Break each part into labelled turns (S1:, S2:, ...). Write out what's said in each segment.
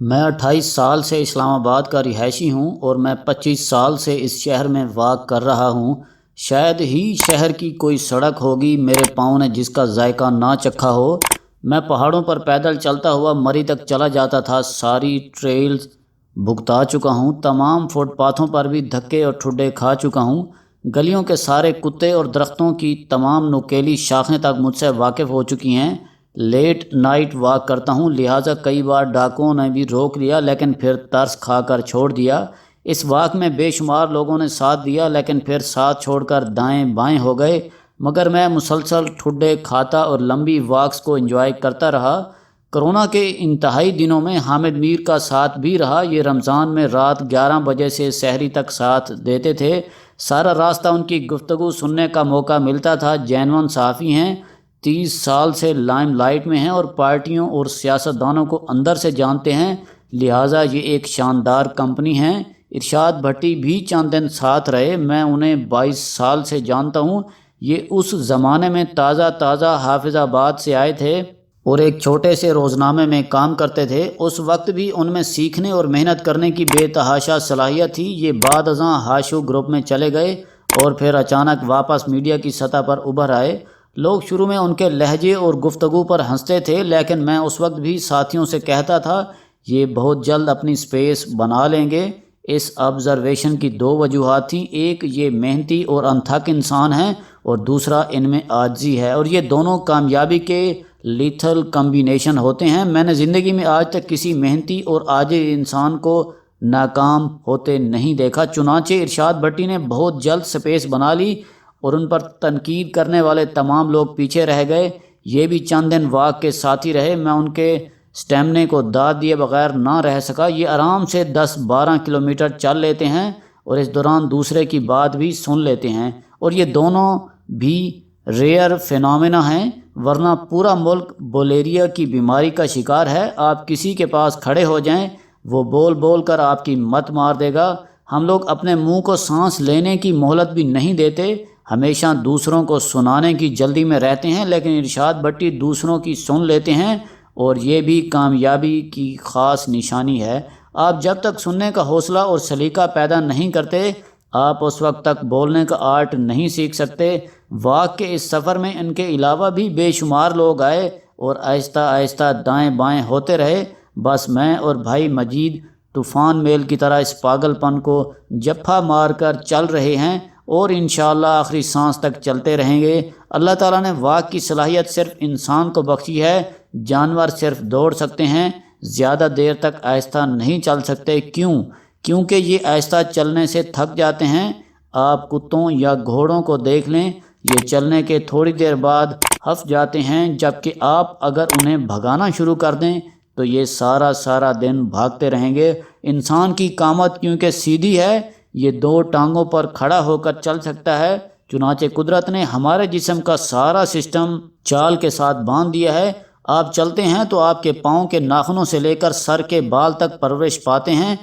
S1: میں 28 سال سے اسلام آباد کا رہائشی ہوں اور میں 25 سال سے اس شہر میں واک کر رہا ہوں۔ شاید ہی شہر کی کوئی سڑک ہوگی میرے پاؤں نے جس کا ذائقہ نہ چکھا ہو۔ میں پہاڑوں پر پیدل چلتا ہوا مری تک چلا جاتا تھا، ساری ٹریلز بھگتا چکا ہوں، تمام فٹ پاتھوں پر بھی دھکے اور ٹھڈے کھا چکا ہوں، گلیوں کے سارے کتے اور درختوں کی تمام نکیلی شاخیں تک مجھ سے واقف ہو چکی ہیں۔ لیٹ نائٹ واک کرتا ہوں، لہٰذا کئی بار ڈاکوؤں نے بھی روک لیا لیکن پھر ترس کھا کر چھوڑ دیا۔ اس واک میں بے شمار لوگوں نے ساتھ دیا لیکن پھر ساتھ چھوڑ کر دائیں بائیں ہو گئے، مگر میں مسلسل ٹھڈے کھاتا اور لمبی واکس کو انجوائے کرتا رہا۔ کرونا کے انتہائی دنوں میں حامد میر کا ساتھ بھی رہا۔ یہ رمضان میں رات 11 بجے سے سحری تک ساتھ دیتے تھے، سارا راستہ ان کی گفتگو سننے کا موقع ملتا تھا۔ جینون صحافی ہیں، 30 سال سے لائم لائٹ میں ہیں اور پارٹیوں اور سیاستدانوں کو اندر سے جانتے ہیں، لہٰذا یہ ایک شاندار کمپنی ہے۔ ارشاد بھٹی بھی چند دن ساتھ رہے، میں انہیں 22 سال سے جانتا ہوں۔ یہ اس زمانے میں تازہ حافظ آباد سے آئے تھے اور ایک چھوٹے سے روزنامے میں کام کرتے تھے۔ اس وقت بھی ان میں سیکھنے اور محنت کرنے کی بے تحاشا صلاحیت تھی۔ یہ بعد ازاں ہاشو گروپ میں چلے گئے اور پھر اچانک واپس میڈیا کی سطح پر ابھر آئے۔ لوگ شروع میں ان کے لہجے اور گفتگو پر ہنستے تھے لیکن میں اس وقت بھی ساتھیوں سے کہتا تھا یہ بہت جلد اپنی سپیس بنا لیں گے۔ اس آبزرویشن کی 2 وجوہات تھیں، ایک یہ محنتی اور انتھک انسان ہیں اور دوسرا ان میں عاجزی ہے، اور یہ دونوں کامیابی کے لیتھل کمبینیشن ہوتے ہیں۔ میں نے زندگی میں آج تک کسی محنتی اور عاجز انسان کو ناکام ہوتے نہیں دیکھا۔ چنانچہ ارشاد بھٹی نے بہت جلد سپیس بنا لی اور ان پر تنقید کرنے والے تمام لوگ پیچھے رہ گئے۔ یہ بھی چند دن واک کے ساتھی رہے، میں ان کے سٹیمنے کو داد دیے بغیر نہ رہ سکا۔ یہ آرام سے 10-12 کلومیٹر چل لیتے ہیں اور اس دوران دوسرے کی بات بھی سن لیتے ہیں، اور یہ دونوں بھی ریئر فینومینا ہیں، ورنہ پورا ملک بولیریا کی بیماری کا شکار ہے۔ آپ کسی کے پاس کھڑے ہو جائیں، وہ بول بول کر آپ کی مت مار دے گا۔ ہم لوگ اپنے منہ کو سانس لینے کی مہلت بھی نہیں دیتے، ہمیشہ دوسروں کو سنانے کی جلدی میں رہتے ہیں، لیکن ارشاد بھٹی دوسروں کی سن لیتے ہیں اور یہ بھی کامیابی کی خاص نشانی ہے۔ آپ جب تک سننے کا حوصلہ اور سلیقہ پیدا نہیں کرتے، آپ اس وقت تک بولنے کا آرٹ نہیں سیکھ سکتے۔ واک کے اس سفر میں ان کے علاوہ بھی بے شمار لوگ آئے اور آہستہ آہستہ دائیں بائیں ہوتے رہے، بس میں اور بھائی مجید طوفان میل کی طرح اس پاگل پن کو جپھا مار کر چل رہے ہیں اور انشاءاللہ آخری سانس تک چلتے رہیں گے۔ اللہ تعالیٰ نے واک کی صلاحیت صرف انسان کو بخشی ہے، جانور صرف دوڑ سکتے ہیں، زیادہ دیر تک آہستہ نہیں چل سکتے۔ کیونکہ یہ آہستہ چلنے سے تھک جاتے ہیں۔ آپ کتوں یا گھوڑوں کو دیکھ لیں، یہ چلنے کے تھوڑی دیر بعد ہف جاتے ہیں، جبکہ آپ اگر انہیں بھگانا شروع کر دیں تو یہ سارا دن بھاگتے رہیں گے۔ انسان کی قامت کیونکہ سیدھی ہے، یہ 2 ٹانگوں پر کھڑا ہو کر چل سکتا ہے، چنانچہ قدرت نے ہمارے جسم کا سارا سسٹم چال کے ساتھ باندھ دیا ہے۔ آپ چلتے ہیں تو آپ کے پاؤں کے ناخنوں سے لے کر سر کے بال تک پرورش پاتے ہیں۔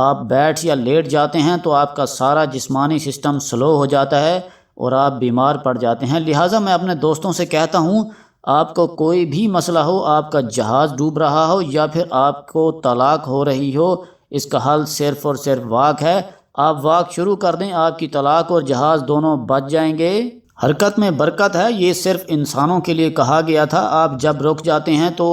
S1: آپ بیٹھ یا لیٹ جاتے ہیں تو آپ کا سارا جسمانی سسٹم سلو ہو جاتا ہے اور آپ بیمار پڑ جاتے ہیں۔ لہٰذا میں اپنے دوستوں سے کہتا ہوں، آپ کو کوئی بھی مسئلہ ہو، آپ کا جہاز ڈوب رہا ہو یا پھر آپ کو طلاق ہو رہی ہو، اس کا حل صرف اور صرف واک ہے۔ آپ واک شروع کر دیں، آپ کی طلاق اور جہاز دونوں بچ جائیں گے۔ حرکت میں برکت ہے، یہ صرف انسانوں کے لیے کہا گیا تھا۔ آپ جب رک جاتے ہیں تو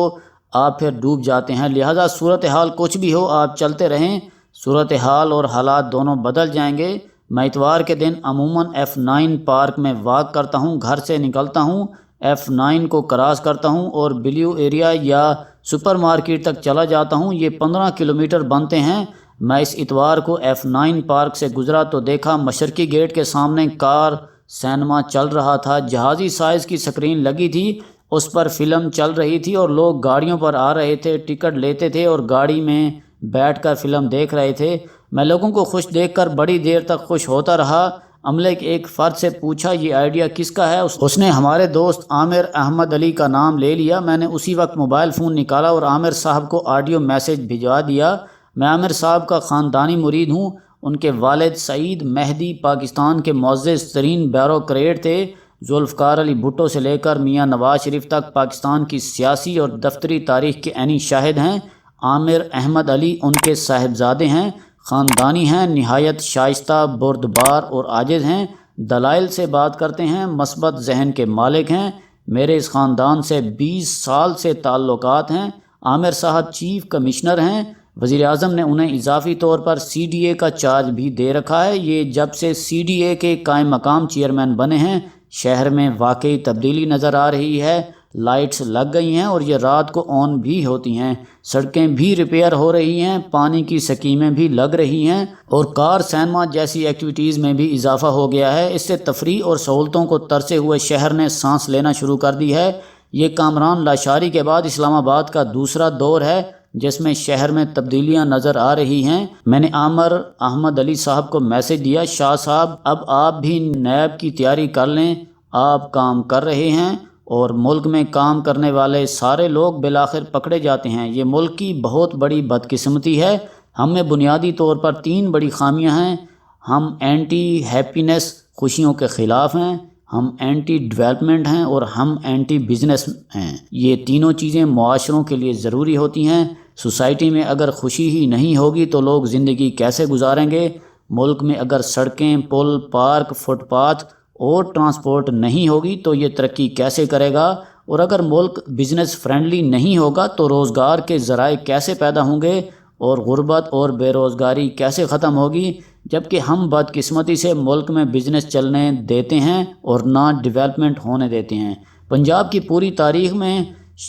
S1: آپ پھر ڈوب جاتے ہیں، لہٰذا صورتحال کچھ بھی ہو آپ چلتے رہیں، صورتحال اور حالات دونوں بدل جائیں گے۔ میں اتوار کے دن عموماً F9 پارک میں واک کرتا ہوں، گھر سے نکلتا ہوں، F9 کو کراس کرتا ہوں اور بلیو ایریا یا سپر مارکیٹ تک چلا جاتا ہوں۔ یہ 15 کلومیٹر بنتے ہیں۔ میں اس اتوار کو F9 پارک سے گزرا تو دیکھا مشرقی گیٹ کے سامنے کار سینما چل رہا تھا، جہازی سائز کی سکرین لگی تھی، اس پر فلم چل رہی تھی اور لوگ گاڑیوں پر آ رہے تھے، ٹکٹ لیتے تھے اور گاڑی میں بیٹھ کر فلم دیکھ رہے تھے۔ میں لوگوں کو خوش دیکھ کر بڑی دیر تک خوش ہوتا رہا۔ عملے کے ایک فرد سے پوچھا یہ آئیڈیا کس کا ہے؟ اس نے ہمارے دوست عامر احمد علی کا نام لے لیا۔ میں نے اسی وقت موبائل فون نکالا اور عامر صاحب کو آڈیو میسج بھجوا دیا۔ میں عامر صاحب کا خاندانی مرید ہوں۔ ان کے والد سعید مہدی پاکستان کے معزز ترین بیوروکریٹ تھے۔ ذوالفقار علی بھٹو سے لے کر میاں نواز شریف تک پاکستان کی سیاسی اور دفتری تاریخ کے عینی شاہد ہیں۔ عامر احمد علی ان کے صاحبزادے ہیں، خاندانی ہیں، نہایت شائستہ، بردبار اور عاجز ہیں، دلائل سے بات کرتے ہیں، مثبت ذہن کے مالک ہیں، میرے اس خاندان سے 20 سال سے تعلقات ہیں۔ عامر صاحب چیف کمشنر ہیں، وزیر اعظم نے انہیں اضافی طور پر سی ڈی اے کا چارج بھی دے رکھا ہے۔ یہ جب سے سی ڈی اے کے قائم مقام چیئرمین بنے ہیں، شہر میں واقعی تبدیلی نظر آ رہی ہے۔ لائٹس لگ گئی ہیں اور یہ رات کو آن بھی ہوتی ہیں، سڑکیں بھی ریپیئر ہو رہی ہیں، پانی کی سکیمیں بھی لگ رہی ہیں اور کار سینما جیسی ایکٹیویٹیز میں بھی اضافہ ہو گیا ہے۔ اس سے تفریح اور سہولتوں کو ترسے ہوئے شہر نے سانس لینا شروع کر دی ہے۔ یہ کامران لاشاری کے بعد اسلام آباد کا دوسرا دور ہے جس میں شہر میں تبدیلیاں نظر آ رہی ہیں۔ میں نے عامر احمد علی صاحب کو میسج دیا، شاہ صاحب اب آپ بھی نیب کی تیاری کر لیں، آپ کام کر رہے ہیں اور ملک میں کام کرنے والے سارے لوگ بالآخر پکڑے جاتے ہیں۔ یہ ملک کی بہت بڑی بدقسمتی ہے۔ ہم میں بنیادی طور پر 3 بڑی خامیاں ہیں۔ ہم اینٹی ہیپینس، خوشیوں کے خلاف ہیں، ہم اینٹی ڈیولپمنٹ ہیں اور ہم اینٹی بزنس ہیں۔ یہ تینوں چیزیں معاشروں کے لیے ضروری ہوتی ہیں۔ سوسائٹی میں اگر خوشی ہی نہیں ہوگی تو لوگ زندگی کیسے گزاریں گے؟ ملک میں اگر سڑکیں، پل، پارک، فٹ پاتھ اور ٹرانسپورٹ نہیں ہوگی تو یہ ترقی کیسے کرے گا؟ اور اگر ملک بزنس فرینڈلی نہیں ہوگا تو روزگار کے ذرائع کیسے پیدا ہوں گے اور غربت اور بے روزگاری کیسے ختم ہوگی؟ جبکہ ہم بدقسمتی سے ملک میں بزنس چلنے دیتے ہیں اور نہ ڈیولپمنٹ ہونے دیتے ہیں۔ پنجاب کی پوری تاریخ میں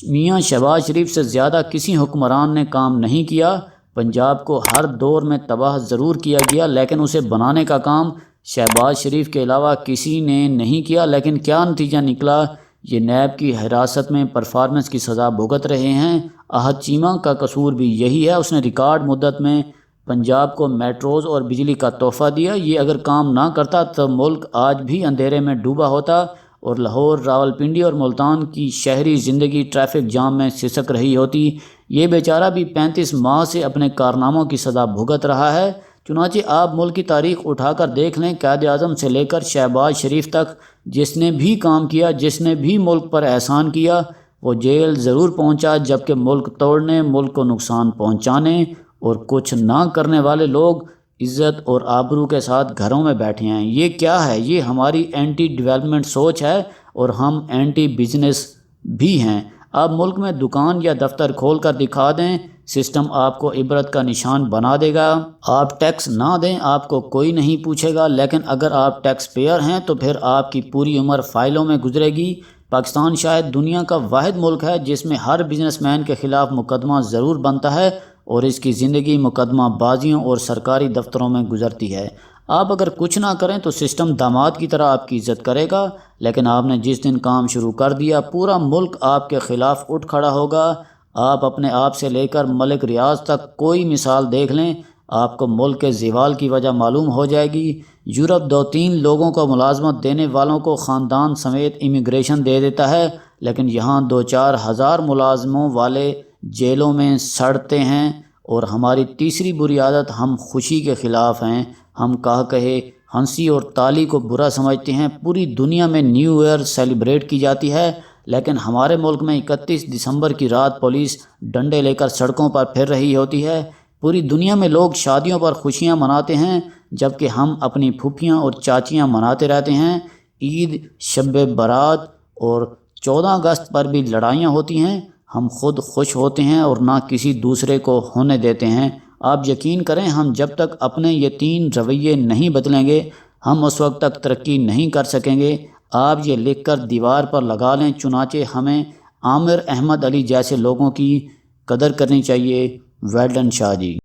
S1: میاں شہباز شریف سے زیادہ کسی حکمران نے کام نہیں کیا۔ پنجاب کو ہر دور میں تباہ ضرور کیا گیا لیکن اسے بنانے کا کام شہباز شریف کے علاوہ کسی نے نہیں کیا۔ لیکن کیا نتیجہ نکلا؟ یہ نیب کی حراست میں پرفارمنس کی سزا بھگت رہے ہیں۔ احد چیمہ کا قصور بھی یہی ہے، اس نے ریکارڈ مدت میں پنجاب کو میٹروز اور بجلی کا تحفہ دیا۔ یہ اگر کام نہ کرتا تو ملک آج بھی اندھیرے میں ڈوبا ہوتا اور لاہور، راولپنڈی اور ملتان کی شہری زندگی ٹریفک جام میں سسک رہی ہوتی۔ یہ بیچارہ بھی 35 ماہ سے اپنے کارناموں کی سزا بھگت رہا ہے۔ چنانچہ آپ ملک کی تاریخ اٹھا کر دیکھ لیں، قائد اعظم سے لے کر شہباز شریف تک جس نے بھی کام کیا، جس نے بھی ملک پر احسان کیا، وہ جیل ضرور پہنچا، جبکہ ملک توڑنے، ملک کو نقصان پہنچانے اور کچھ نہ کرنے والے لوگ عزت اور آبرو کے ساتھ گھروں میں بیٹھے ہیں۔ یہ کیا ہے؟ یہ ہماری اینٹی ڈیولپمنٹ سوچ ہے اور ہم اینٹی بزنس بھی ہیں۔ آپ ملک میں دکان یا دفتر کھول کر دکھا دیں، سسٹم آپ کو عبرت کا نشان بنا دے گا۔ آپ ٹیکس نہ دیں، آپ کو کوئی نہیں پوچھے گا، لیکن اگر آپ ٹیکس پیئر ہیں تو پھر آپ کی پوری عمر فائلوں میں گزرے گی۔ پاکستان شاید دنیا کا واحد ملک ہے جس میں ہر بزنس مین کے خلاف مقدمہ ضرور بنتا ہے اور اس کی زندگی مقدمہ بازیوں اور سرکاری دفتروں میں گزرتی ہے۔ آپ اگر کچھ نہ کریں تو سسٹم داماد کی طرح آپ کی عزت کرے گا، لیکن آپ نے جس دن کام شروع کر دیا پورا ملک آپ کے خلاف اٹھ کھڑا ہوگا۔ آپ اپنے آپ سے لے کر ملک ریاض تک کوئی مثال دیکھ لیں، آپ کو ملک کے زوال کی وجہ معلوم ہو جائے گی۔ یورپ 2-3 لوگوں کو ملازمت دینے والوں کو خاندان سمیت امیگریشن دے دیتا ہے، لیکن یہاں 2-4 ہزار ملازموں والے جیلوں میں سڑتے ہیں۔ اور ہماری تیسری بری عادت، ہم خوشی کے خلاف ہیں۔ ہم کہے ہنسی اور تالی کو برا سمجھتے ہیں۔ پوری دنیا میں نیو ایئر سیلیبریٹ کی جاتی ہے، لیکن ہمارے ملک میں 31 دسمبر کی رات پولیس ڈنڈے لے کر سڑکوں پر پھر رہی ہوتی ہے۔ پوری دنیا میں لوگ شادیوں پر خوشیاں مناتے ہیں، جبکہ ہم اپنی پھوپھیاں اور چاچیاں مناتے رہتے ہیں۔ عید، شب برات اور 14 اگست پر بھی لڑائیاں ہوتی ہیں۔ ہم خود خوش ہوتے ہیں اور نہ کسی دوسرے کو ہونے دیتے ہیں۔ آپ یقین کریں، ہم جب تک اپنے یہ 3 رویے نہیں بدلیں گے، ہم اس وقت تک ترقی نہیں کر سکیں گے۔ آپ یہ لکھ کر دیوار پر لگا لیں، چنانچہ ہمیں عامر احمد علی جیسے لوگوں کی قدر کرنی چاہیے۔ ویل ڈن شاہ جی۔